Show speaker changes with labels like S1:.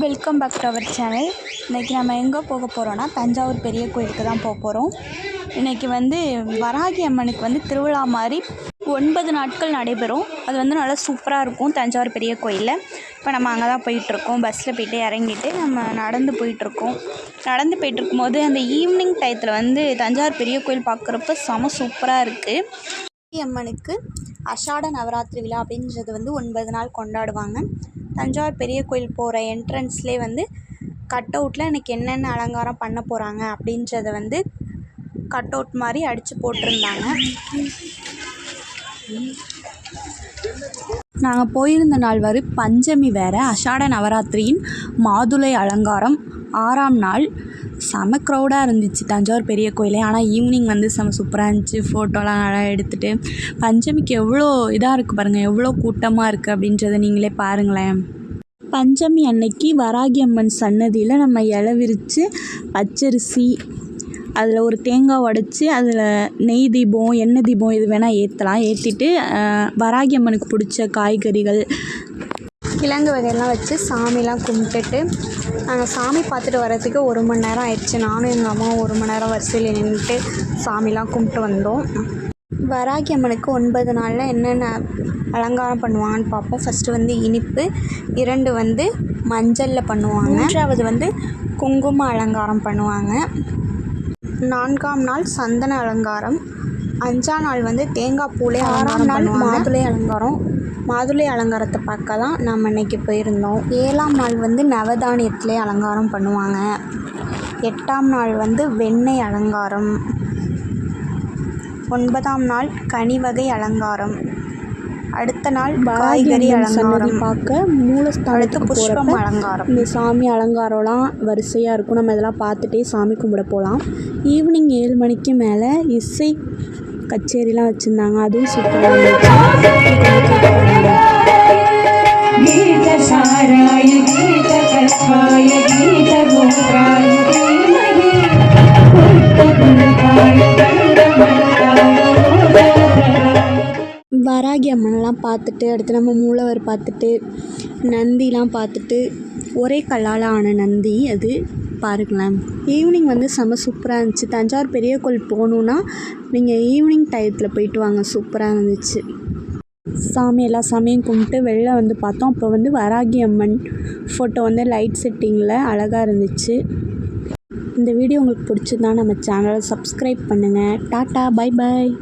S1: Welcome back to our channel. இன்றைக்கி நம்ம எங்கே போக போகிறோன்னா தஞ்சாவூர் பெரிய கோயிலுக்கு தான் போக போகிறோம். இன்றைக்கி வராகி அம்மனுக்கு திருவிழா மாதிரி 9 நாட்கள் நடைபெறும். அது நல்லா சூப்பராக இருக்கும் தஞ்சாவூர் பெரிய கோயிலில். இப்போ நம்ம அங்கே தான் போயிட்டுருக்கோம். பஸ்ஸில் போய்ட்டு இறங்கிட்டு நம்ம நடந்து போயிட்டுருக்கோம். நடந்து போயிட்டுருக்கும்போது அந்த ஈவினிங் டயத்தில் தஞ்சாவூர் பெரிய கோயில் பார்க்குறப்ப செம சூப்பராக இருக்குது. அம்மனுக்கு ஆஷாட நவராத்திரி விழா அப்படின்றது 9 நாள் கொண்டாடுவாங்க. தஞ்சாவூர் பெரிய கோயில் போகிற என்ட்ரன்ஸ்லேயே கட் அவுட்டில் எனக்கு என்னென்ன அலங்காரம் பண்ண போகிறாங்க அப்படின்றத கட் அவுட் மாதிரி அடித்து போட்டிருந்தாங்க. நாங்கள் போயிருந்த நாள் பஞ்சமி வேறு, ஆஷாட நவராத்திரியின் மாதுளை அலங்காரம் 6ஆம் நாள். செம க்ரௌடாக இருந்துச்சு தஞ்சாவூர் பெரிய கோயிலே. ஆனால் ஈவினிங் செம சூப்பராக இருந்துச்சு. ஃபோட்டோலாம் நல்லா எடுத்துகிட்டு பஞ்சமிக்கு எவ்வளோ இதாக இருக்குது பாருங்கள், எவ்வளோ கூட்டமாக இருக்குது அப்படின்றத நீங்களே பாருங்களேன். பஞ்சமி அன்னைக்கு வராகி அம்மன் சன்னதியில் நம்ம இலை விரித்து பச்சரிசி அதில் ஒரு தேங்காய் உடச்சி அதில் நெய் தீபம் எண்ணெய் தீபம் இது வேணால் ஏற்றலாம். ஏற்றிட்டு வராகி அம்மனுக்கு பிடிச்ச காய்கறிகள் கிழங்கு வகையெல்லாம் வச்சு சாமிலாம் கும்பிட்டுட்டு நாங்கள் சாமி பார்த்துட்டு வர்றதுக்கு 1 மணி நேரம் ஆயிடுச்சு. நானும் எங்கள் அம்மாவும் 1 மணி நேரம் வரிசையில் நின்றுட்டு சாமிலாம் கும்பிட்டு வந்தோம். வராகி அம்மனுக்கு 9 நாளில் என்னென்ன அலங்காரம் பண்ணுவாங்கன்னு பார்ப்போம். ஃபஸ்ட்டு இனிப்பு, 2 மஞ்சளில் பண்ணுவாங்க, 3வது குங்கும அலங்காரம் பண்ணுவாங்க, 4ஆம் நாள் சந்தன அலங்காரம், 5ஆம் நாள் தேங்காய் பூலே, 6ஆம் நாள் மாதுளை அலங்காரம். மாதுளை அலங்காரத்தை பார்க்க தான் நம்ம இன்றைக்கி போயிருந்தோம். 7ஆம் நாள் நவதானியத்திலே அலங்காரம் பண்ணுவாங்க. 8ஆம் நாள் வெண்ணெய் அலங்காரம். 9ஆம் நாள் கனி வகை அலங்காரம். அடுத்த நாள் காய்கறி அலங்காரம் பார்க்க மூலஸ்தானத்துக்கு புஷ்பம் அலங்காரம். இந்த சாமி அலங்காரம்லாம் வரிசையாக இருக்கும். நம்ம இதெல்லாம் பார்த்துட்டே சாமி கும்பிட போகலாம். ஈவினிங் 7 மணிக்கு மேலே இசை கச்சேரிலாம் வச்சுருந்தாங்க. அதுவும் சூப்பராக இருந்துச்சு. வராகி அம்மனெல்லாம் பார்த்துட்டு அடுத்து நம்ம மூலவர் பார்த்துட்டு நந்திலாம் பார்த்துட்டு ஒரே கல்லால் ஆன நந்தி அது பாருங்களேன். ஈவினிங் செம்ம சூப்பராக இருந்துச்சு. தஞ்சாவூர் பெரிய கோயில் போகணுன்னா நீங்கள் ஈவினிங் டயத்தில் போயிட்டு வாங்க, சூப்பராக இருந்துச்சு. எல்லா சாமியும் கும்பிட்டு வெளில பார்த்தோம். அப்போ வராகி அம்மன் ஃபோட்டோ லைட் செட்டிங்கில் அழகாக இருந்துச்சு. இந்த வீடியோ உங்களுக்கு பிடிச்சிருந்தா நம்ம சேனலை சப்ஸ்கிரைப் பண்ணுங்கள். Tata, bye bye.